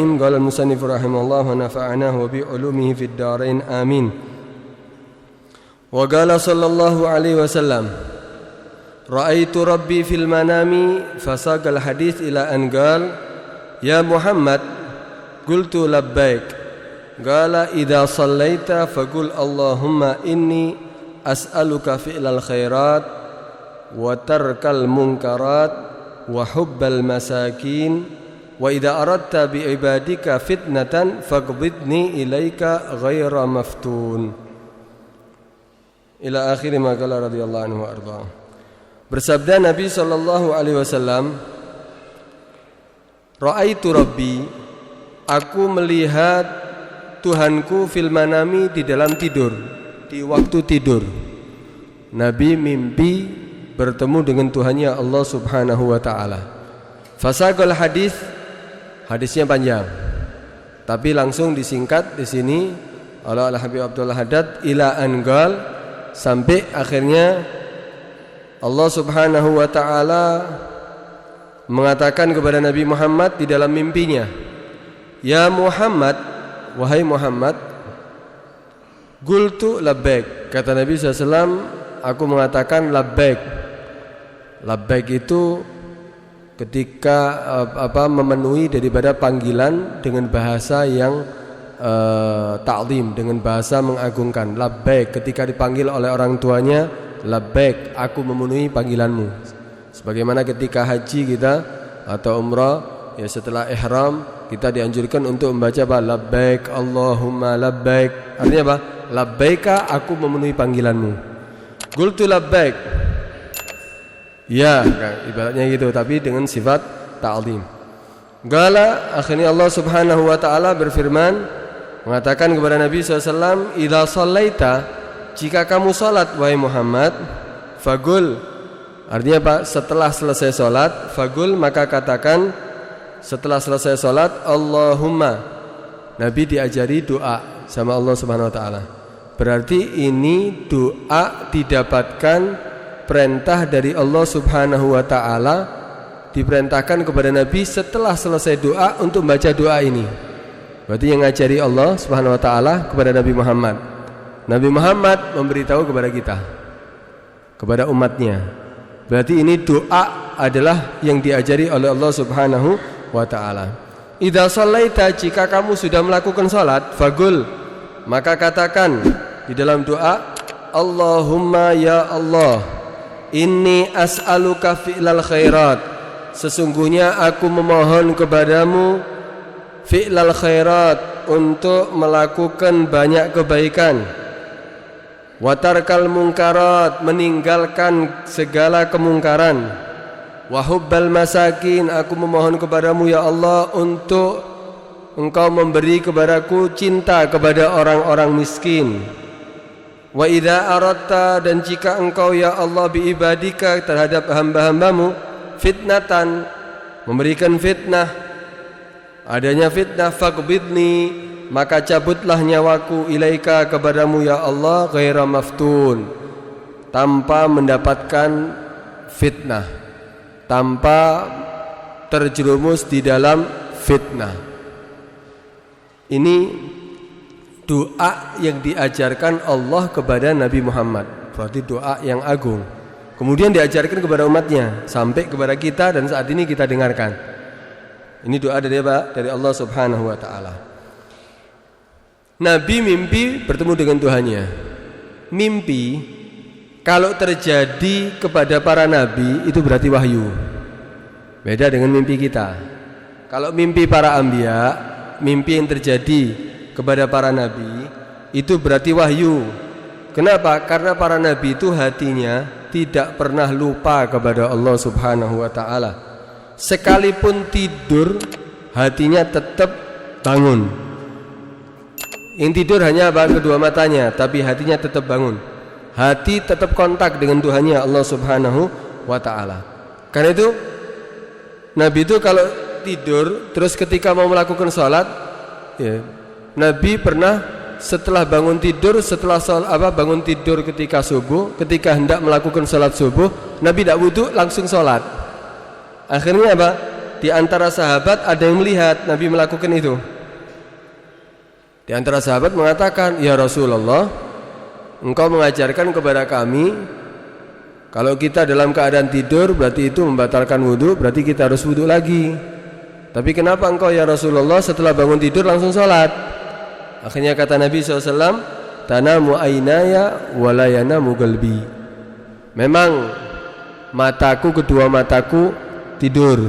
Bismillahirrahmanirrahim. Qala al-musannif rahimahullah wa nafa'ana wa bi 'ulumihi fid dharain amin. Wa qala sallallahu alaihi wasallam ra'aitu rabbi fil manami fasaqal hadits ila an qala ya Muhammad qultu labbaik qala idza shallaita faqul Allahumma inni as'aluka fi'lal khairat wa tarkal munkarat wa hubbal masakin wa idza aradta bi ibadika fitnatan faqbidni ilaika ghaira maftun ila akhir ma qala radhiyallahu anhu arda. Bersabda Nabi sallallahu alaihi wasallam, ra'aitu rabbi, aku melihat Tuhanku fil manami di dalam tidur, di waktu tidur. Nabi mimpi bertemu dengan Tuhannya Allah Subhanahu wa taala. Fasaqal hadis, hadisnya panjang, tapi langsung disingkat di sini oleh Al-Habib Abdullah Haddad ila angal, sampai akhirnya Allah Subhanahu wa taala mengatakan kepada Nabi Muhammad di dalam mimpinya, ya Muhammad, wahai Muhammad, qultu labbaik, kata Nabi SAW, aku mengatakan labbaik. Labbaik itu ketika memenuhi daripada panggilan dengan bahasa yang ta'zim, dengan bahasa mengagungkan. Labbaik, ketika dipanggil oleh orang tuanya, labbaik, aku memenuhi panggilanmu. Sebagaimana ketika haji kita atau umrah, ya setelah ihram kita dianjurkan untuk membaca apa? Labbaik Allahumma labbaik. Artinya apa? Labbaika, aku memenuhi panggilanmu. Qultu labbaik, ya, ibaratnya gitu, tapi dengan sifat ta'zim. Gala, akhirnya Allah Subhanahu wa taala berfirman, mengatakan kepada Nabi SAW, idza shallaita, jika kamu salat wahai Muhammad, fagul, artinya apa? Setelah selesai salat, fagul, maka katakan setelah selesai salat, Allahumma. Nabi diajari doa sama Allah Subhanahu wa taala. Berarti ini doa didapatkan perintah dari Allah Subhanahu wa taala, diperintahkan kepada Nabi setelah selesai doa untuk membaca doa ini. Berarti yang ngajari Allah Subhanahu wa taala kepada Nabi Muhammad. Nabi Muhammad memberitahu kepada kita, kepada umatnya. Berarti ini doa adalah yang diajari oleh Allah Subhanahu wa taala. Idza shallaita, jika kamu sudah melakukan salat, fagul, maka katakan di dalam doa, Allahumma ya Allah, inni as'aluka fi'lal khairat, sesungguhnya aku memohon kepadamu fi'lal khairat, untuk melakukan banyak kebaikan, wa tarkal munkarat, meninggalkan segala kemungkaran, wa hubbal masakin, aku memohon kepadamu ya Allah untuk engkau memberi kepadaku cinta kepada orang-orang miskin. Wa idza aradta, dan jika engkau ya Allah bi ibadika, terhadap hamba-hambamu, fitnatan, memberikan fitnah, adanya fitnah, faqbidni, maka cabutlah nyawaku, ilaika, kepadamu ya Allah, ghaira maftun, tanpa mendapatkan fitnah, tanpa terjerumus di dalam fitnah. Ini doa yang diajarkan Allah kepada Nabi Muhammad, berarti doa yang agung. Kemudian diajarkan kepada umatnya, sampai kepada kita, dan saat ini kita dengarkan. Ini doa dari apa? Dari Allah Subhanahu wa taala. Nabi mimpi bertemu dengan Tuhannya. Mimpi kalau terjadi kepada para nabi itu berarti wahyu. Beda dengan mimpi kita. Kalau mimpi para anbiya, mimpi yang terjadi kepada para nabi itu berarti wahyu. Kenapa? Karena para nabi itu hatinya tidak pernah lupa kepada Allah Subhanahu wa taala. Sekalipun tidur, hatinya tetap bangun. Yang tidur hanya kedua matanya, tapi hatinya tetap bangun. Hati tetap kontak dengan Tuhannya Allah Subhanahu wa taala. Karena itu Nabi itu kalau tidur terus ketika mau melakukan sholat, ya, Nabi pernah setelah bangun tidur, bangun tidur ketika subuh, ketika hendak melakukan sholat subuh, Nabi tidak wudhu, langsung sholat. Akhirnya apa? di antara sahabat ada yang melihat Nabi melakukan itu. Di antara sahabat mengatakan, "Ya Rasulullah, engkau mengajarkan kepada kami kalau kita dalam keadaan tidur berarti itu membatalkan wudu, berarti kita harus wudu lagi. Tapi kenapa engkau ya Rasulullah setelah bangun tidur langsung sholat?" Akhirnya kata Nabi SAW, "Tanamu ainaya wala yanamu qalbi." Memang mataku, kedua mataku tidur,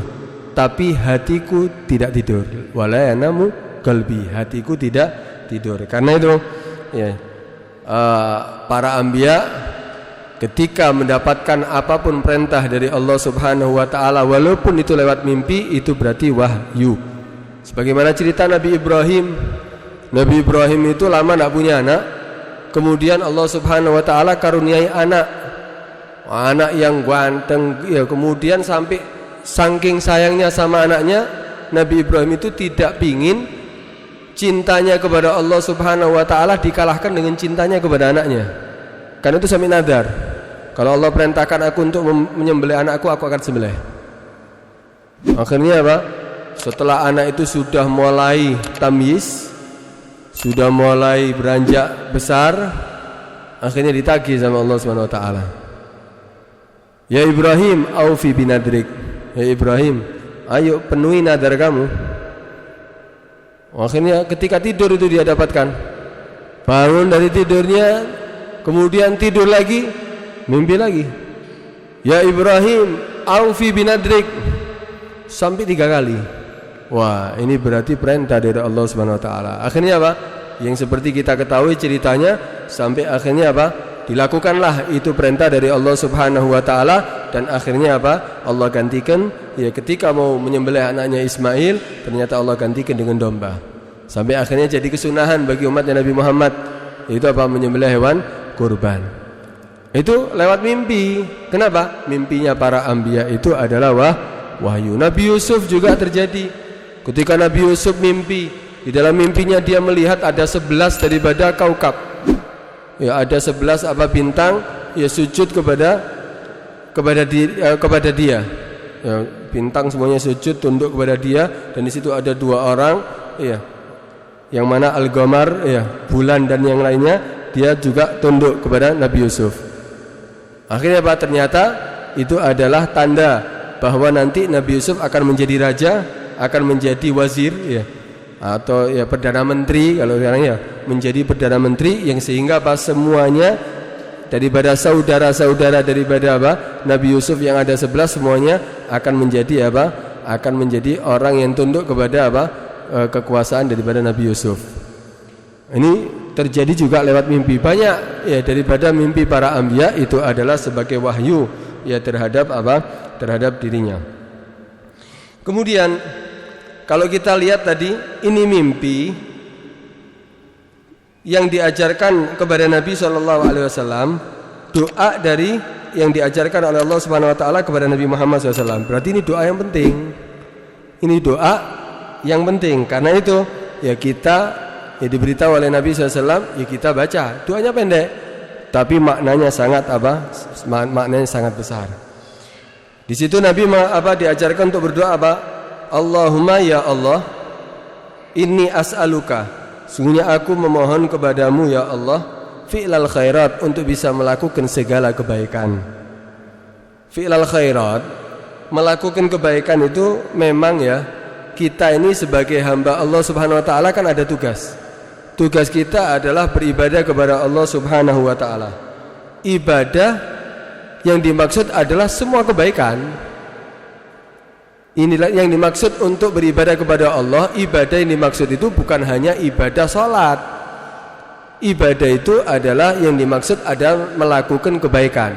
tapi hatiku tidak tidur. Wala yanamu qalbi, hatiku tidak tidur. Karena itu ya, para anbiya ketika mendapatkan apapun perintah dari Allah Subhanahu wa taala, walaupun itu lewat mimpi, itu berarti wahyu. Sebagaimana cerita Nabi Ibrahim. Nabi Ibrahim itu lama tidak punya anak. Kemudian Allah Subhanahu wa taala karuniai anak yang ganteng ya. Kemudian sampai saking sayangnya sama anaknya, Nabi Ibrahim itu tidak pingin cintanya kepada Allah Subhanahu wa taala dikalahkan dengan cintanya kepada anaknya. Karena itu sampai nadar, kalau Allah perintahkan aku untuk menyembelih anakku, aku akan sembelih. Akhirnya apa? Setelah anak itu sudah mulai tamyiz, sudah mulai beranjak besar, akhirnya ditagih sama Allah Subhanahu wa taala. "Ya Ibrahim, aufi binadrik." Ya Ibrahim, ayo penuhi nadar kamu. Akhirnya ketika tidur itu dia dapatkan. Bangun dari tidurnya, kemudian tidur lagi, mimpi lagi. "Ya Ibrahim, aufi binadrik." Sampai 3 kali. Wah, ini berarti perintah dari Allah Subhanahu wa taala. Akhirnya apa? Yang seperti kita ketahui ceritanya, sampai akhirnya apa? Dilakukanlah itu perintah dari Allah Subhanahu wa taala, dan akhirnya apa? Allah gantikan ya, ketika mau menyembelih anaknya Ismail, ternyata Allah gantikan dengan domba. Sampai akhirnya jadi kesunahan bagi umatnya Nabi Muhammad, itu apa? Menyembelih hewan kurban. Itu lewat mimpi. Kenapa? Mimpinya para anbiya itu adalah wahyu. Nabi Yusuf juga terjadi. Ketika Nabi Yusuf mimpi, di dalam mimpinya dia melihat ada 11 daripada kaukab. Ya, ada 11 apa bintang ya sujud kepada dia. Ya, bintang semuanya sujud tunduk kepada dia, dan di situ ada 2 orang ya. Yang mana Al-Qamar ya, bulan dan yang lainnya, dia juga tunduk kepada Nabi Yusuf. Akhirnya apa? Ternyata itu adalah tanda bahwa nanti Nabi Yusuf akan menjadi raja, akan menjadi wazir ya, atau ya perdana menteri kalau sekarang ya, menjadi perdana menteri, yang sehingga pas semuanya daripada saudara-saudara daripada apa? Nabi Yusuf yang ada 11 semuanya akan menjadi apa? Akan menjadi orang yang tunduk kepada apa? Kekuasaan daripada Nabi Yusuf. Ini terjadi juga lewat mimpi. Banyak ya daripada mimpi para anbiya itu adalah sebagai wahyu ya terhadap apa? Terhadap dirinya. Kemudian kalau kita lihat tadi, ini mimpi yang diajarkan kepada Nabi SAW, doa dari yang diajarkan oleh Allah Subhanahu Wa Taala kepada Nabi Muhammad SAW. Berarti ini doa yang penting. Ini doa yang penting. Karena itu ya kita ya diberitahu oleh Nabi SAW, ya kita baca. Doanya pendek, tapi maknanya sangat apa? Maknanya sangat besar. Di situ Nabi diajarkan untuk berdoa apa? Allahumma ya Allah, inni as'aluka, sungguhnya aku memohon kepadamu ya Allah, fi'lal khairat, untuk bisa melakukan segala kebaikan. Fi'lal khairat, melakukan kebaikan itu memang ya, kita ini sebagai hamba Allah Subhanahu wa taala kan ada tugas. Tugas kita adalah beribadah kepada Allah Subhanahu wa taala. Ibadah yang dimaksud adalah semua kebaikan. Inilah yang dimaksud untuk beribadah kepada Allah. Ibadah yang dimaksud itu bukan hanya ibadah sholat. Ibadah itu adalah yang dimaksud ada melakukan kebaikan.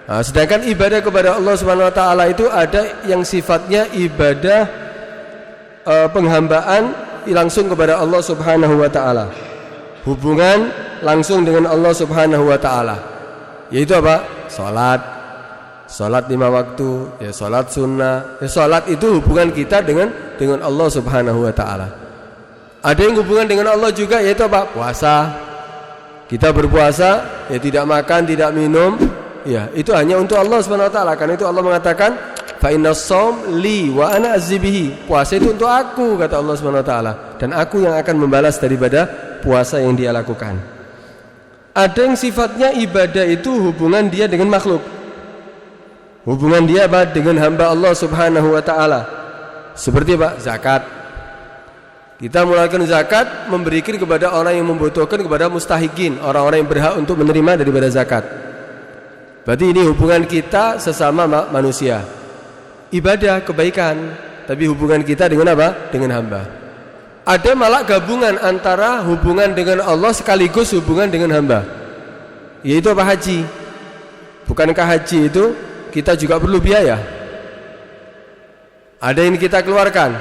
Nah, sedangkan ibadah kepada Allah Subhanahu wa taala itu ada yang sifatnya ibadah penghambaan langsung kepada Allah Subhanahu wa taala. Hubungan langsung dengan Allah Subhanahu wa taala. Yaitu apa? Salat 5 waktu, ya salat sunnah. Ya salat itu hubungan kita dengan Allah Subhanahu wa taala. Ada yang hubungan dengan Allah juga, yaitu apa? Puasa. Kita berpuasa, ya tidak makan, tidak minum, ya itu hanya untuk Allah Subhanahu wa taala. Karena itu Allah mengatakan, Fa innas shaum li wa ana azibihi. Puasa itu untuk aku, kata Allah Subhanahu wa taala, dan aku yang akan membalas daripada puasa yang dia lakukan. Ada yang sifatnya ibadah itu hubungan dia dengan makhluk. Hubungan dia apa? Dengan hamba Allah Subhanahu wa taala. Seperti apa? Zakat. Kita melakukan zakat, memberikan kepada orang yang membutuhkan, kepada mustahikin, orang-orang yang berhak untuk menerima daripada zakat. Berarti ini hubungan kita sesama manusia. Ibadah, kebaikan, tapi hubungan kita dengan apa? Dengan hamba. Ada malah gabungan antara hubungan dengan Allah sekaligus hubungan dengan hamba, yaitu apa? Haji. Bukankah haji itu kita juga perlu biaya? Ada yang kita keluarkan,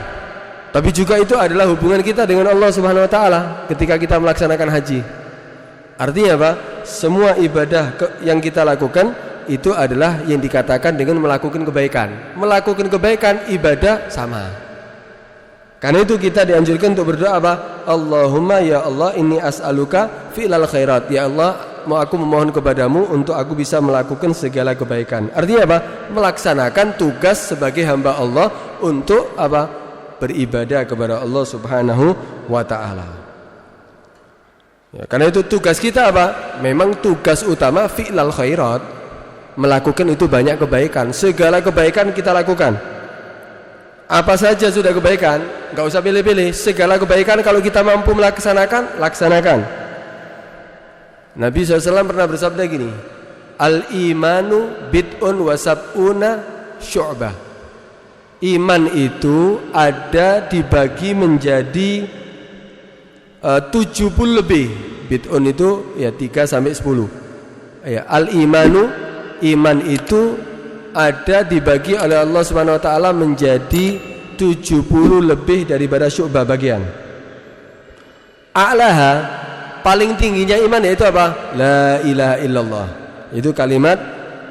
tapi juga itu adalah hubungan kita dengan Allah Subhanahu wa taala ketika kita melaksanakan haji. Artinya apa? Semua ibadah yang kita lakukan itu adalah yang dikatakan dengan melakukan kebaikan. Melakukan kebaikan, ibadah sama. Karena itu kita dianjurkan untuk berdoa apa? Allahumma ya Allah inni as'aluka fi'lal khairat. Ya Allah, mau aku memohon kepadamu untuk aku bisa melakukan segala kebaikan. Artinya apa? Melaksanakan tugas sebagai hamba Allah untuk apa? Beribadah kepada Allah Subhanahu wa taala. Ya, karena itu tugas kita apa? Memang tugas utama fi'lal khairat. Melakukan itu banyak kebaikan. Segala kebaikan kita lakukan. Apa saja sudah kebaikan, enggak usah pilih-pilih. Segala kebaikan kalau kita mampu melaksanakan, laksanakan. Nabi SAW pernah bersabda gini, al-imanu bid'un wa sab'una syu'bah. Iman itu ada dibagi menjadi 70 lebih. Bid'un itu ya 3 sampai 10. Ya, al-imanu, iman itu ada dibagi oleh Allah Subhanahu wa taala menjadi 70 lebih daripada syu'bah bagian. A'laha, paling tingginya iman yaitu apa? La ilaha illallah. Itu kalimat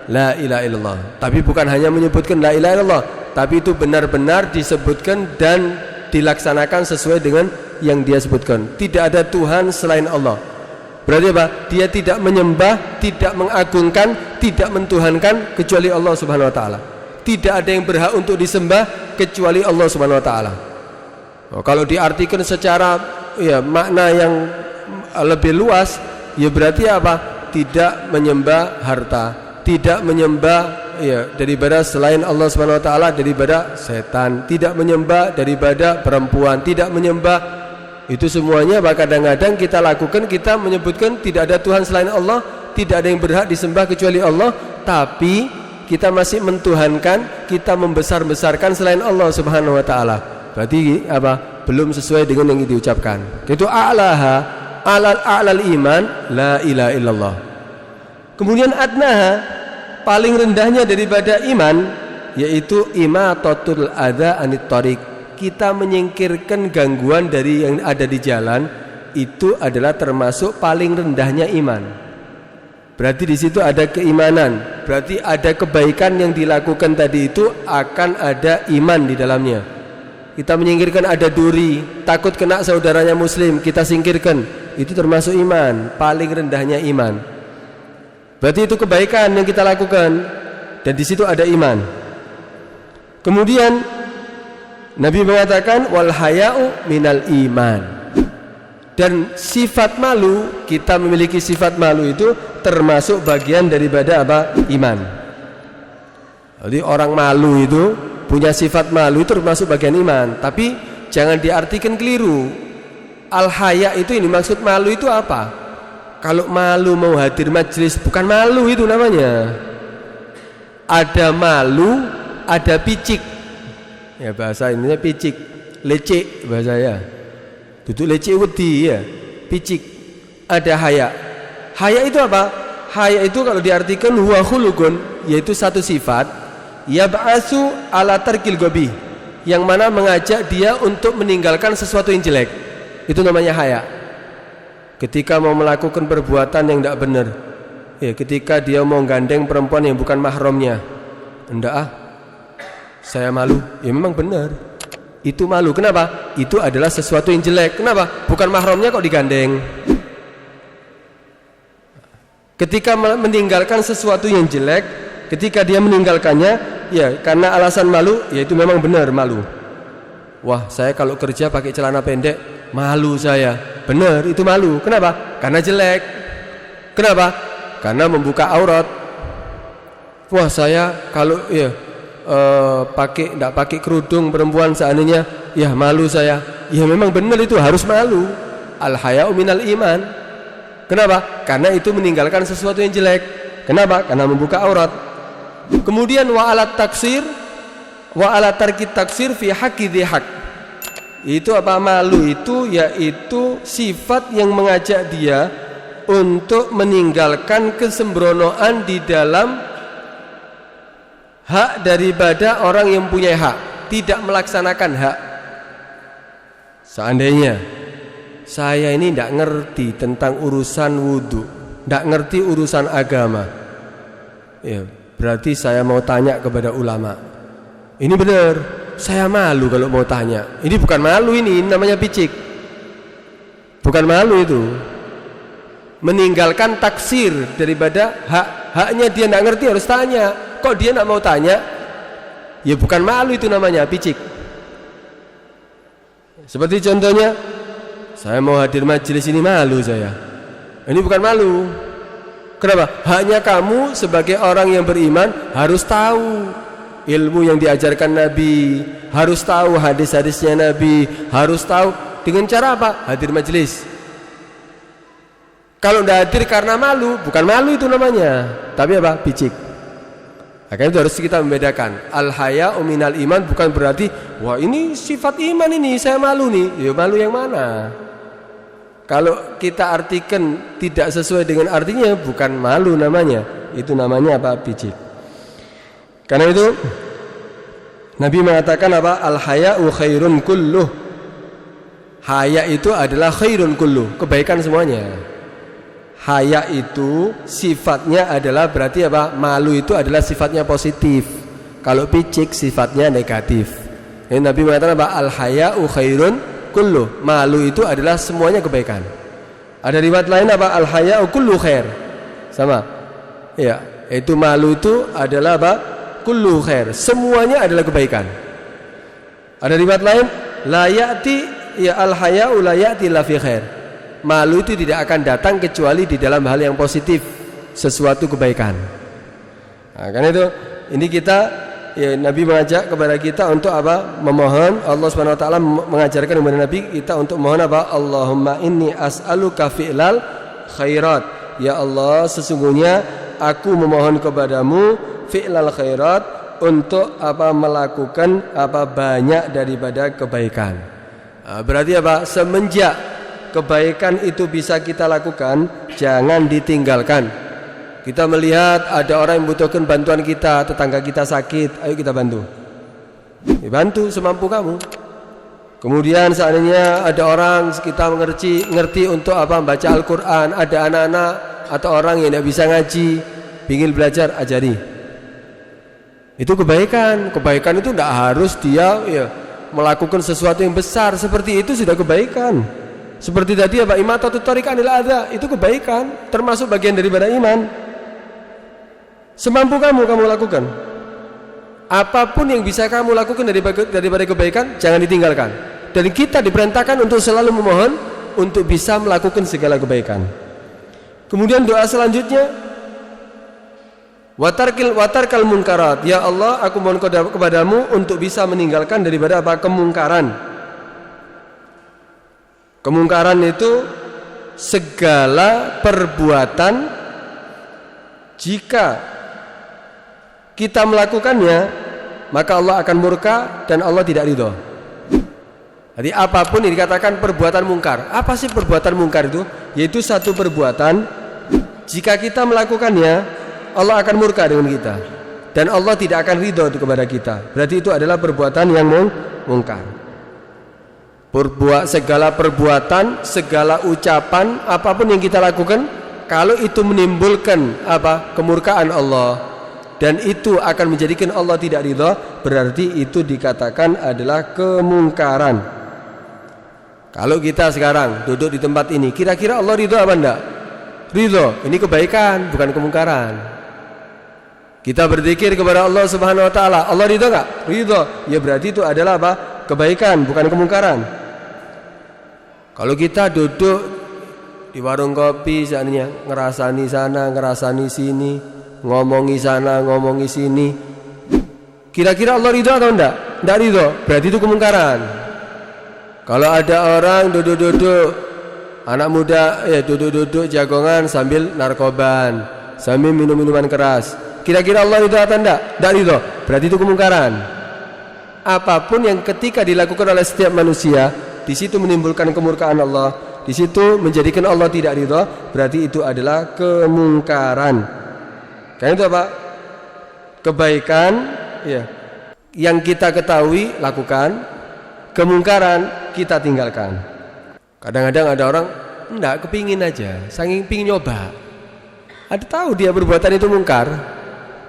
la ilaha illallah. Tapi bukan hanya menyebutkan la ilaha illallah, tapi itu benar-benar disebutkan dan dilaksanakan sesuai dengan yang dia sebutkan. Tidak ada Tuhan selain Allah. Berarti apa? Dia tidak menyembah, tidak mengagungkan, tidak mentuhankan kecuali Allah Subhanahu wa taala. Tidak ada yang berhak untuk disembah kecuali Allah Subhanahu wa taala. Kalau diartikan secara ya makna yang lebih luas, ya berarti apa? Tidak menyembah harta, tidak menyembah ya daripada selain Allah Subhanahu wa taala, daripada setan, tidak menyembah daripada perempuan, tidak menyembah. Itu semuanya kadang-kadang kita lakukan, kita menyebutkan tidak ada Tuhan selain Allah, tidak ada yang berhak disembah kecuali Allah, tapi kita masih mentuhankan, kita membesar-besarkan selain Allah Subhanahu wa taala. Berarti apa? Belum sesuai dengan yang diucapkan. Itu a'laha, a'lal iman la ilaha illallah. Kemudian adnaha, paling rendahnya daripada iman yaitu imatatul adza anit thariq. Kita menyingkirkan gangguan dari yang ada di jalan, itu adalah termasuk paling rendahnya iman. Berarti di situ ada keimanan, berarti ada kebaikan yang dilakukan tadi itu akan ada iman di dalamnya. Kita menyingkirkan ada duri, takut kena saudaranya muslim, kita singkirkan, itu termasuk iman, paling rendahnya iman. Berarti itu kebaikan yang kita lakukan, dan di situ ada iman. Kemudian Nabi mengatakan wal haya'u minal iman. Dan sifat malu, kita memiliki sifat malu itu termasuk bagian daripada apa? Iman. Jadi orang malu itu punya sifat malu itu termasuk bagian iman. Tapi jangan diartikan keliru. Al haya' itu ini maksud malu itu apa? Kalau malu mau hadir majelis, bukan malu itu namanya. Ada malu, ada picik. Ya bahasa ininya picik, lecek bahasa ya. Duduk lecek wedi ya, picik. Ada haya. Haya itu apa? Haya itu kalau diartikan huwa khuluqun, yaitu satu sifat yab'asu ala tarkil gobi, yang mana mengajak dia untuk meninggalkan sesuatu yang jelek. Itu namanya haya. Ketika mau melakukan perbuatan yang tidak benar, ya ketika dia mau gandeng perempuan yang bukan mahramnya, enggak saya malu, ya memang benar. Itu malu, kenapa? Itu adalah sesuatu yang jelek. Kenapa? Bukan mahramnya kok digandeng. Ketika meninggalkan sesuatu yang jelek, ketika dia meninggalkannya, ya karena alasan malu, ya itu memang benar malu. Wah, saya kalau kerja pakai celana pendek, malu saya. Benar, itu malu. Kenapa? Karena jelek. Kenapa? Karena membuka aurat. Wah, saya kalau ya enggak pakai kerudung perempuan seandainya, ya malu saya. Ya memang benar itu harus malu. Al-haya'u minal iman. Kenapa? Karena itu meninggalkan sesuatu yang jelek. Kenapa? Karena membuka aurat. Kemudian wa alat taksir, wa ala tarkit taksir fi haqqi dhi haq. Itu apa? Malu itu yaitu sifat yang mengajak dia untuk meninggalkan kesembronoan di dalam hak daripada orang yang punya hak, tidak melaksanakan hak. Seandainya saya ini tidak ngerti tentang urusan wudhu, tidak ngerti urusan agama, ya berarti saya mau tanya kepada ulama. Ini benar, saya malu kalau mau tanya. Ini bukan malu, ini namanya picik. Bukan malu itu. Meninggalkan taksir daripada haknya dia tidak ngerti harus tanya. Kok dia tidak mau tanya? Ya bukan malu, itu namanya picik. Seperti contohnya, saya mau hadir majelis ini malu saya. Ini bukan malu. Kenapa? Haknya kamu sebagai orang yang beriman harus tahu ilmu yang diajarkan Nabi, harus tahu hadis-hadisnya Nabi, harus tahu dengan cara apa? Hadir majelis. Kalau tidak hadir karena malu, bukan malu itu namanya, tapi apa? Picik. Makanya itu harus kita membedakan. Al-haya'u minal iman bukan berarti wah ini sifat iman ini, saya malu nih. Ya malu yang mana? Kalau kita artikan tidak sesuai dengan artinya, bukan malu namanya, itu namanya apa? Picik. Karena itu Nabi mengatakan apa? Al-haya'u khairun kulluh. Haya itu adalah khairun kulluh, kebaikan semuanya. Haya itu sifatnya adalah berarti apa? Malu itu adalah sifatnya positif. Kalau picik sifatnya negatif. Jadi Nabi mengatakan apa? Al-haya'u khairun kulluh. Malu itu adalah semuanya kebaikan. Ada riwayat lain apa? Al-haya'u kullu khair. Sama. Ya, itu malu itu adalah apa? Kullu khair. Semuanya adalah kebaikan. Ada riwayat lain, la ya'ti ya al-haya'u la ya'ti la fi khair. Malu itu tidak akan datang kecuali di dalam hal yang positif, sesuatu kebaikan. Nah, karena itu ini kita ya, Nabi mengajak kepada kita untuk apa? Memohon. Allah Subhanahu wa taala mengajarkan kepada Nabi kita untuk mohon apa? Allahumma inni as'aluka fi'lal khairat. Ya Allah, sesungguhnya aku memohon kepadamu fi'lal khairat, untuk apa? Melakukan apa? Banyak daripada kebaikan. Nah, berarti apa? Semenjak kebaikan itu bisa kita lakukan, jangan ditinggalkan. Kita melihat ada orang yang membutuhkan bantuan kita, tetangga kita sakit, ayo kita bantu. Bantu semampu kamu. Kemudian seandainya ada orang kita ngerti untuk apa? Baca Al-Quran, ada anak-anak atau orang yang tidak bisa ngaji, ingin belajar, ajari. Itu kebaikan. Kebaikan itu tidak harus dia ya, melakukan sesuatu yang besar. Seperti itu sudah kebaikan. Seperti tadi apa? Imatatut thariq anil adza, itu kebaikan, termasuk bagian daripada iman. Semampu kamu lakukan. Apapun yang bisa kamu lakukan daripada kebaikan, jangan ditinggalkan. Dan kita diperintahkan untuk selalu memohon untuk bisa melakukan segala kebaikan. Kemudian doa selanjutnya, watarkal munkarat. Ya Allah, aku mohon kepadamu untuk bisa meninggalkan daripada apa? Kemungkaran. Kemungkaran itu segala perbuatan jika kita melakukannya maka Allah akan murka dan Allah tidak ridho. Jadi apapun yang dikatakan perbuatan mungkar. Apa sih perbuatan mungkar itu? Yaitu satu perbuatan jika kita melakukannya Allah akan murka dengan kita dan Allah tidak akan ridho kepada kita. Berarti itu adalah perbuatan yang mungkar. Segala perbuatan, segala ucapan, apapun yang kita lakukan, kalau itu menimbulkan apa? Kemurkaan Allah, dan itu akan menjadikan Allah tidak ridha, berarti itu dikatakan adalah kemungkaran. Kalau kita sekarang duduk di tempat ini, kira-kira Allah ridha apa enggak? Ridha. Ini kebaikan, bukan kemungkaran. Kita berzikir kepada Allah Subhanahu wa taala. Allah ridho enggak? Ridho. Ya berarti itu adalah apa? Kebaikan, bukan kemungkaran. Kalau kita duduk di warung kopi seandainya ngerasani sana, ngerasani sini, ngomongi sana, ngomongi sini, kira-kira Allah ridho atau enggak? Enggak ridho, berarti itu kemungkaran. Kalau ada orang duduk-duduk, anak muda ya duduk-duduk jagongan sambil narkoban, sambil minum minuman keras, kira-kira Allah ridho atau enggak? Enggak ridho, berarti itu kemungkaran. Apapun yang ketika dilakukan oleh setiap manusia, di situ menimbulkan kemurkaan Allah, di situ menjadikan Allah tidak ridho, berarti itu adalah kemungkaran. Karena itu apa? Kebaikan ya, yang kita ketahui lakukan, kemungkaran kita tinggalkan. Kadang-kadang ada orang enggak kepingin aja, saking pingin nyoba. Ada tahu dia perbuatan itu mungkar,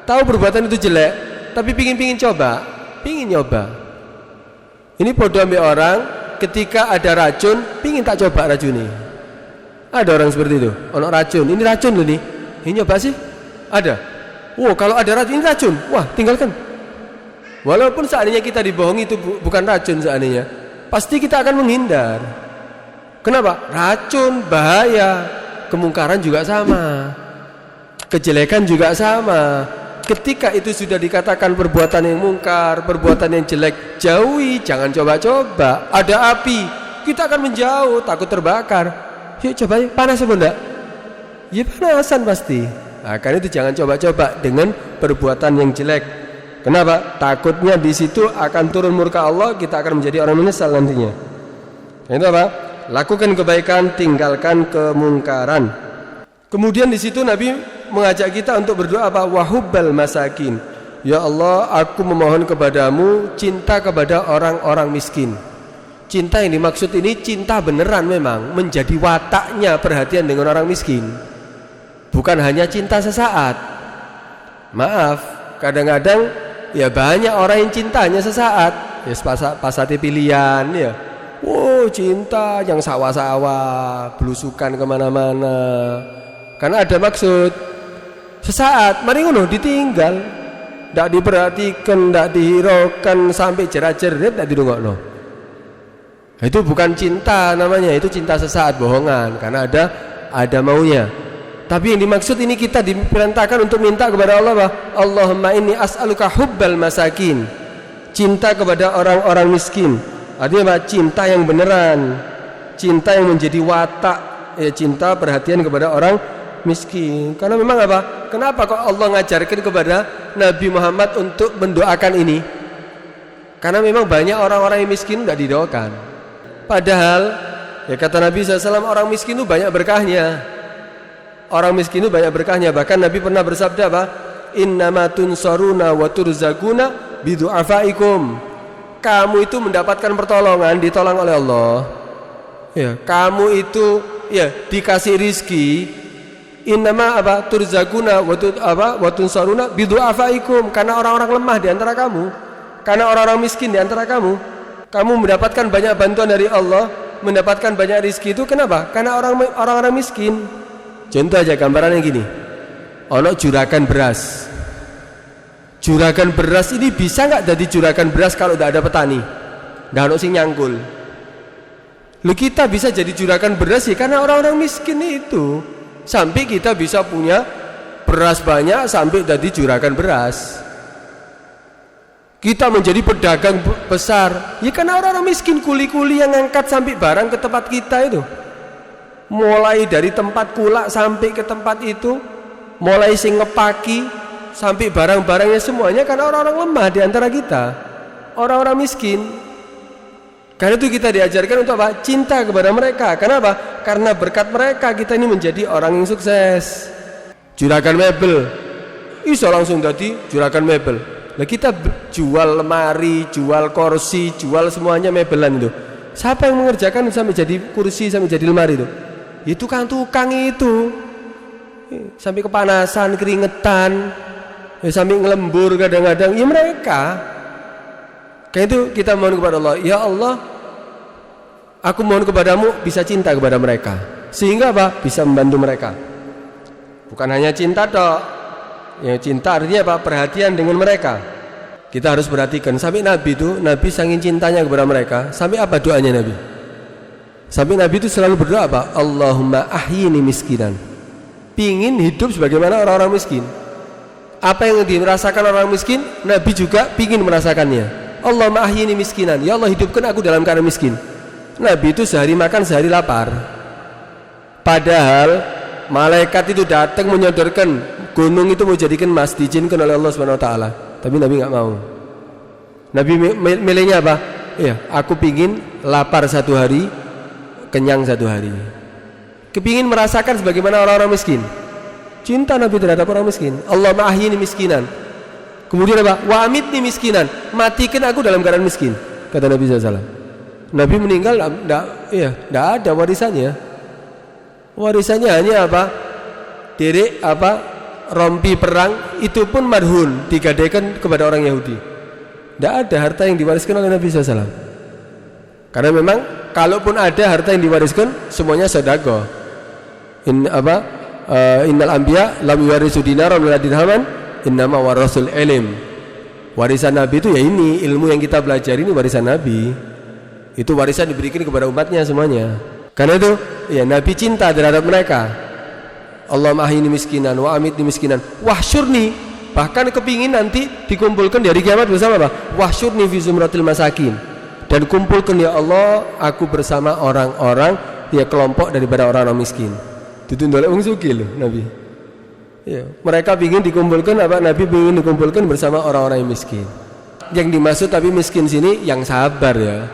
tahu perbuatan itu jelek, tapi pingin coba, pingin nyoba. Ini bodoh ambil orang ketika ada racun, pingin tak coba racun ini. Ada orang seperti itu, ono racun, ini racun loh nih, ini nyoba sih? Ada. Wow, kalau ada racun, ini racun, wah tinggalkan. Walaupun seandainya kita dibohongi itu bukan racun seandainya, pasti kita akan menghindar. Kenapa? Racun bahaya, kemungkaran juga sama, kejelekan juga sama. Ketika itu sudah dikatakan perbuatan yang mungkar, perbuatan yang jelek, jauhi, jangan coba-coba. Ada api, kita akan menjauh, takut terbakar. Yuk coba, panas apa enggak? Ya panasan pasti. Nah, karena itu jangan coba-coba dengan perbuatan yang jelek. Kenapa? Takutnya di situ akan turun murka Allah, kita akan menjadi orang menyesal nantinya. Itu apa? Lakukan kebaikan, tinggalkan kemungkaran. Kemudian di situ Nabi mengajak kita untuk berdoa apa? Wahubbal masakin. Ya Allah, aku memohon kepadamu cinta kepada orang-orang miskin. Cinta yang dimaksud ini cinta beneran memang, menjadi wataknya perhatian dengan orang miskin. Bukan hanya cinta sesaat. Maaf, kadang-kadang ya banyak orang yang cintanya sesaat. Ya pasati pilihan ya. Oh cinta yang sawah-sawah, belusukan kemana-mana. Karena ada maksud. Sesaat, mari ngono ditinggal, ndak diperhatikan, ndak dihiraukan sampai jerat-jerit, ndak dirungokno. Itu bukan cinta namanya, itu cinta sesaat, bohongan. Karena ada maunya. Tapi yang dimaksud ini kita diperintahkan untuk minta kepada Allah bahwa Allahumma inni as'aluka hubbal masakin, cinta kepada orang-orang miskin. Artinya apa? Cinta yang beneran, cinta yang menjadi watak, ya cinta perhatian kepada orang miskin. Karena memang apa? Kenapa kok Allah ngajarkan kepada Nabi Muhammad untuk mendoakan ini? Karena memang banyak orang-orang yang miskin tidak didoakan. Padahal ya kata Nabi SAW, orang miskin itu banyak berkahnya. Orang miskin itu banyak berkahnya. Bahkan Nabi pernah bersabda apa? Innama tunsaruna wa turzaquna bidu'afaikum. Kamu itu mendapatkan pertolongan, ditolong oleh Allah. Ya, kamu itu ya dikasih rizki. Innama apa? Turzaquna wa tunsaruna bidu'afaikum. Karena orang-orang lemah di antara kamu, karena orang-orang miskin di antara kamu, kamu mendapatkan banyak bantuan dari Allah, mendapatkan banyak rizki itu kenapa? Karena orang-orang miskin. Contoh aja gambarannya gini. Ono juragan beras. Juragan beras ini bisa nggak jadi juragan beras kalau tidak ada petani? Nggak ono sing nyangkul. Lu kita bisa jadi juragan beras ya karena orang-orang miskin itu. Sampai kita bisa punya beras banyak sampai jadi juragan beras. Kita menjadi pedagang besar ya karena orang-orang miskin, kuli-kuli yang ngangkat sampai barang ke tempat kita itu. Mulai dari tempat kulak sampai ke tempat itu, mulai sing ngepaki sampai barang-barangnya semuanya karena orang-orang lemah di antara kita, orang-orang miskin. Karena itu kita diajarkan untuk apa? Cinta kepada mereka. Kenapa? Karena berkat mereka kita ini menjadi orang yang sukses. Juragan mebel iso langsung jadi juragan mebel. Nah kita jual lemari, jual kursi, jual semuanya mebelan itu. Siapa yang mengerjakan sampai jadi kursi, sampai jadi lemari itu? Itu tukang itu. Sampai kepanasan, keringetan, ya sampai ngelembur kadang-kadang. Ya mereka. Kayak itu kita mohon kepada Allah, ya Allah, aku mohon kepadamu bisa cinta kepada mereka. Sehingga apa? Bisa membantu mereka. Bukan hanya cinta toh, Ya, cinta artinya apa? Perhatian dengan mereka. Kita harus perhatikan. Sampai Nabi itu, Nabi saking cintanya kepada mereka, sampai apa doanya Nabi? Sampai Nabi itu selalu berdoa apa? Allahumma ahyini miskinan. Pingin hidup sebagaimana orang-orang miskin. Apa yang dirasakan orang miskin, Nabi juga pingin merasakannya. Allahumma ahyini miskinan. Ya Allah, hidupkan aku dalam keadaan miskin. Nabi itu sehari makan, sehari lapar. Padahal malaikat itu datang menyodorkan gunung itu mau jadikan emas, diizinkan oleh Allah Subhanahu wa taala. Tapi Nabi enggak mau. Nabi milihnya apa? Ya, aku pingin lapar satu hari, kenyang satu hari. Kepingin merasakan sebagaimana orang-orang miskin. Cinta Nabi terhadap orang miskin. Allahumma ahyini miskinan. Kemudian apa? Wa amitni miskinan. Matikan aku dalam keadaan miskin. Kata Nabi SAW. Nabi meninggal enggak ada warisannya. Warisannya hanya apa? Derek apa? Rompi perang, itu pun marhun, digadaikan kepada orang Yahudi. Tidak ada harta yang diwariskan oleh Nabi SAW. Karena memang kalaupun ada harta yang diwariskan, semuanya sedekah. Innal anbiya lam yuwarisu dinaran wala dirhaman, innama warasul ilm. Warisan Nabi itu ya ini, ilmu yang kita pelajari ini warisan Nabi. Itu warisan diberikan kepada umatnya semuanya. Karena itu ya Nabi cinta terhadap mereka. Allahumma ahyini miskinan wa amitni miskinan wahsyurni, bahkan kepingin nanti dikumpulkan di hari kiamat bersama apa? Wahsyurni fi zumratil masakin, dan kumpulkan ya Allah aku bersama orang-orang ya kelompok daripada orang-orang miskin. Ditunduk oleh wong sugih loh Nabi. Ya, mereka ingin dikumpulkan apa? Nabi ingin dikumpulkan bersama orang-orang yang miskin. Yang dimaksud tapi miskin sini yang sabar ya.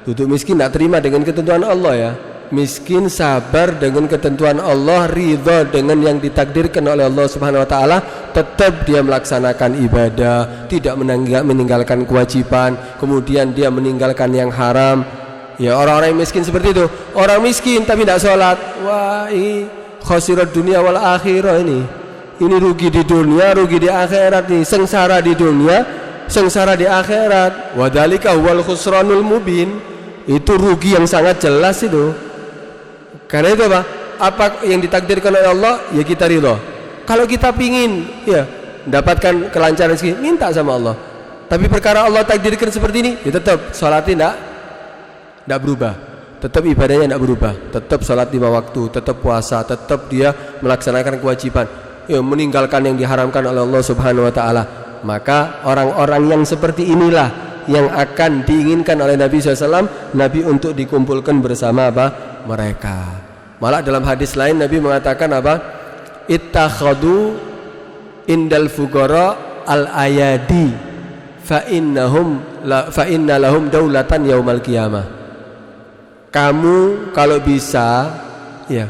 Duduk miskin tidak terima dengan ketentuan Allah ya. Miskin sabar dengan ketentuan Allah, ridha dengan yang ditakdirkan oleh Allah Subhanahu wa taala, tetap dia melaksanakan ibadah, tidak meninggalkan kewajiban, kemudian dia meninggalkan yang haram. Ya, orang-orang yang miskin seperti itu. Orang miskin tapi tidak sholat, wah ini khasirat dunia wal akhirah ini. Ini rugi di dunia, rugi di akhirat nih, sengsara di dunia, sengsara di akhirat. Wa dzalika huwal khusranul mubin. Itu rugi yang sangat jelas itu. Karena itu apa? Apa yang ditakdirkan oleh Allah ya kita ridho. Kalau kita pingin ya mendapatkan kelancaran rezeki, minta sama Allah. Tapi perkara Allah takdirkan seperti ini, ya tetap salatnya tidak berubah, tetap ibadahnya tidak berubah, tetap salat 5 waktu, tetap puasa, tetap dia melaksanakan kewajiban, ya meninggalkan yang diharamkan oleh Allah Subhanahu wa taala. Maka orang-orang yang seperti inilah yang akan diinginkan oleh Nabi SAW, Nabi untuk dikumpulkan bersama apa? Mereka. Malah dalam hadis lain Nabi mengatakan apa? Ittakhadu indal fuqara al ayadi fa inna lahum daulatan yaumal qiyamah. Kamu kalau bisa ya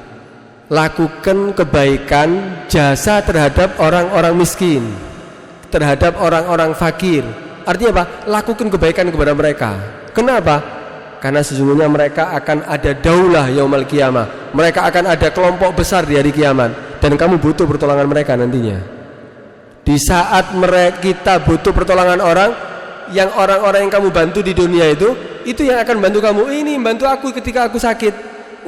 lakukan kebaikan jasa terhadap orang-orang miskin, terhadap orang-orang fakir. Artinya apa? Lakukan kebaikan kepada mereka. Kenapa? Karena sesungguhnya mereka akan ada daulah yaumal qiyamah. Mereka akan ada kelompok besar di hari kiamat, dan kamu butuh pertolongan mereka nantinya. Di saat kita butuh pertolongan orang, yang orang-orang yang kamu bantu di dunia itu yang akan bantu kamu. Ini bantu aku ketika aku sakit.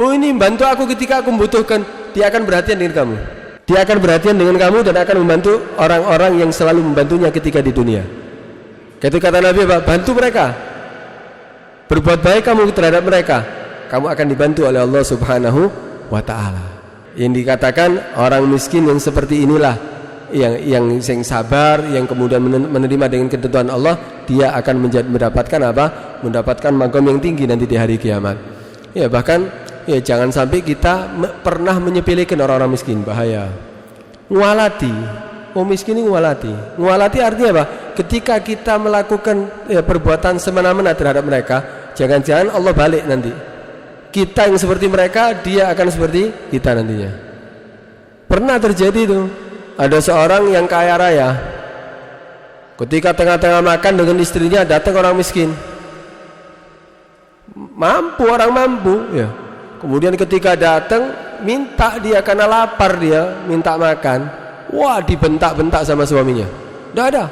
Oh ini bantu aku ketika aku membutuhkan. Dia akan perhatian dengan kamu. Dia akan perhatian dengan kamu dan akan membantu orang-orang yang selalu membantunya ketika di dunia. Itu kata Nabi apa? Bantu mereka. Berbuat baik kamu terhadap mereka, kamu akan dibantu oleh Allah Subhanahu wa taala. Yang dikatakan orang miskin yang seperti inilah yang sabar, yang kemudian menerima dengan ketentuan Allah, dia akan mendapatkan apa? Mendapatkan maqam yang tinggi nanti di hari kiamat. Ya, bahkan ya jangan sampai kita pernah menyepelekan orang-orang miskin, bahaya. Ngualati, miskin ini ngualati. Ngualati artinya apa? Ketika kita melakukan perbuatan semena-mena terhadap mereka, jangan-jangan Allah balik nanti. Kita yang seperti mereka, dia akan seperti kita nantinya. Pernah terjadi itu. Ada seorang yang kaya raya, ketika tengah-tengah makan dengan istrinya, datang orang miskin. Orang mampu ya. Kemudian ketika datang, minta dia karena lapar, dia minta makan. Wah, dibentak-bentak sama suaminya. Tidak ada.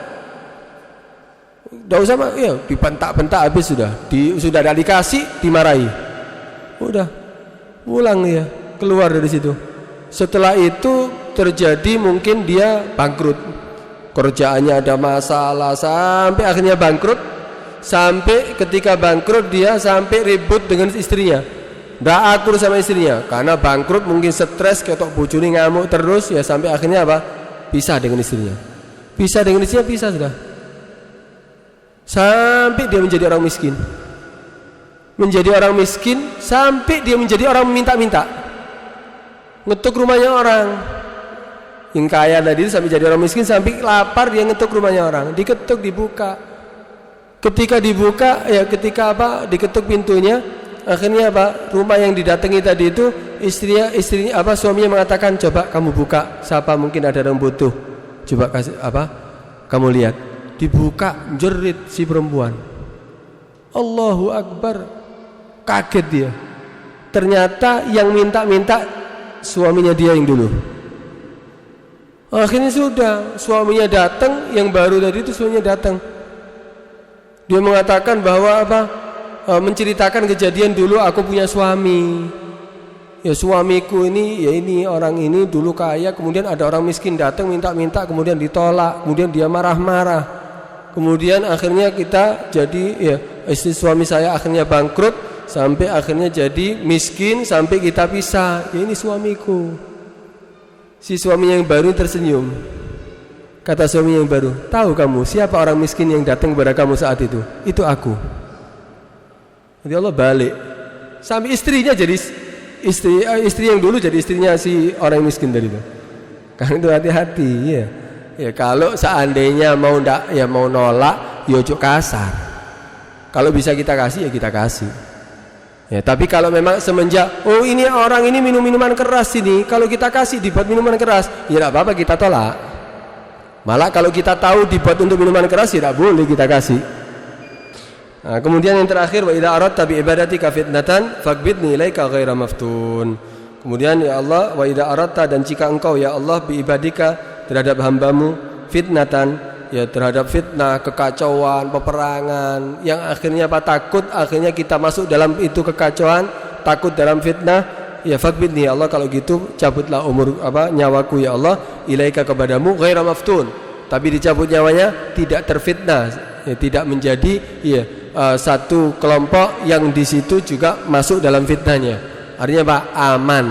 Tidak usah, ya dibentak-bentak habis sudah. Sudah ada dikasih, dimarahi. Udah, pulang dia, keluar dari situ. Setelah itu terjadi mungkin dia bangkrut, kerjaannya ada masalah sampai akhirnya bangkrut, sampai ketika bangkrut dia sampai ribut dengan istrinya, nggak akur sama istrinya karena bangkrut, mungkin stres, ketok bojone ngamuk terus, ya sampai akhirnya apa? Pisah dengan istrinya. Pisah dengan istrinya, pisah sudah. Sampai dia menjadi orang miskin. Menjadi orang miskin sampai dia menjadi orang minta-minta. Ngetuk rumahnya orang. Yang kaya tadi itu sampai jadi orang miskin, sampai lapar dia ngetuk rumahnya orang. Diketuk, dibuka. Ketika dibuka, ya ketika apa? Diketuk pintunya, akhirnya apa? Rumah yang didatangi tadi itu istrinya apa? Suaminya mengatakan, "Coba kamu buka, siapa mungkin ada yang butuh. Coba kasih apa? Kamu lihat." Dibuka, jerit si perempuan. Allahu Akbar. Kaget dia. Ternyata yang minta-minta suaminya dia yang dulu. Akhirnya sudah, suaminya datang, yang baru tadi itu suaminya datang. Dia mengatakan bahwa apa? Menceritakan kejadian dulu, aku punya suami. Ya suamiku ini, ya ini orang ini dulu kaya, kemudian ada orang miskin datang minta-minta, kemudian ditolak, kemudian dia marah-marah. Kemudian akhirnya kita jadi, ya istri suami saya akhirnya bangkrut, sampai akhirnya jadi miskin, sampai kita pisah. Ya ini suamiku. Si suami yang baru tersenyum. Kata suami yang baru, "Tahu kamu siapa orang miskin yang datang kepada kamu saat itu? Itu aku." Jadi Allah balik. Sampai istrinya jadi istri yang dulu jadi istrinya si orang miskin tadi itu. Karena itu hati-hati, ya. Ya kalau seandainya mau nolak, ya ojo kasar. Kalau bisa kita kasih, ya kita kasih. Ya, tapi kalau memang semenjak, oh ini orang ini minum minuman keras ini, kalau kita kasih dibuat minuman keras, ya tidak apa-apa, kita tolak. Malah kalau kita tahu dibuat untuk minuman keras, ya tidak boleh kita kasih. Nah, kemudian yang terakhir, wa idza aradta bi ibadatika fitnatan faqbidni ilaika ghaira maftun. Kemudian ya Allah, wa idza aradta, dan jika engkau ya Allah bi ibadika terhadap hambamu fitnatan, ya terhadap fitnah, kekacauan, peperangan, yang akhirnya apa? Takut akhirnya kita masuk dalam itu kekacauan, takut dalam fitnah, ya faqbidni ya Allah, kalau gitu cabutlah nyawaku ya Allah, ilaika kepadamu ghaira maftun, tapi dicabut nyawanya tidak terfitnah, ya, tidak menjadi satu kelompok yang di situ juga masuk dalam fitnahnya. Artinya apa? Aman.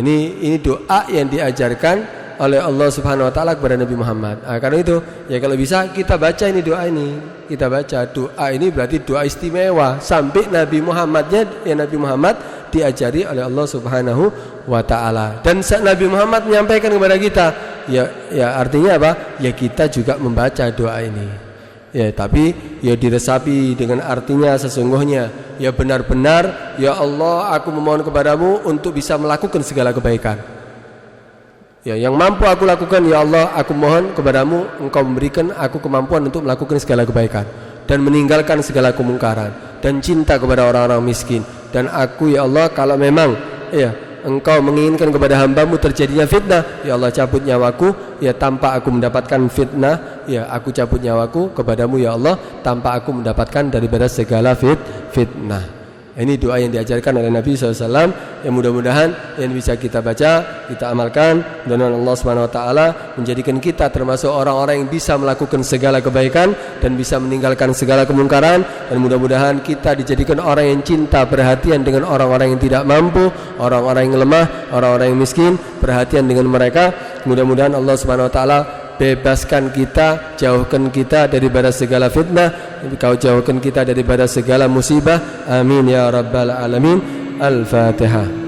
Ini doa yang diajarkan oleh Allah Subhanahu wa taala kepada Nabi Muhammad. Karena itu, ya kalau bisa kita baca ini doa ini. Kita baca doa ini, berarti doa istimewa sampai Nabi Muhammadnya, ya Nabi Muhammad diajari oleh Allah Subhanahu wa taala. Dan Nabi Muhammad menyampaikan kepada kita, ya artinya apa? Ya kita juga membaca doa ini. Ya, tapi ya diresapi dengan artinya sesungguhnya, ya benar-benar ya Allah, aku memohon kepadamu untuk bisa melakukan segala kebaikan. Ya, yang mampu aku lakukan ya Allah, aku mohon kepadamu engkau memberikan aku kemampuan untuk melakukan segala kebaikan dan meninggalkan segala kemungkaran dan cinta kepada orang-orang miskin. Dan aku ya Allah, kalau memang ya engkau menginginkan kepada hambamu terjadinya fitnah, ya Allah cabut nyawaku, ya tanpa aku mendapatkan fitnah, ya aku cabut nyawaku kepadamu ya Allah tanpa aku mendapatkan daripada segala fitnah. Ini doa yang diajarkan oleh Nabi SAW, yang mudah-mudahan yang bisa kita baca, kita amalkan, dan Allah SWT menjadikan kita termasuk orang-orang yang bisa melakukan segala kebaikan dan bisa meninggalkan segala kemungkaran. Dan mudah-mudahan kita dijadikan orang yang cinta, perhatian dengan orang-orang yang tidak mampu, orang-orang yang lemah, orang-orang yang miskin, perhatian dengan mereka. Mudah-mudahan Allah SWT bebaskan kita, jauhkan kita daripada segala fitnah, kau jauhkan kita daripada segala musibah. Amin ya rabbal alamin. Al-Fatihah.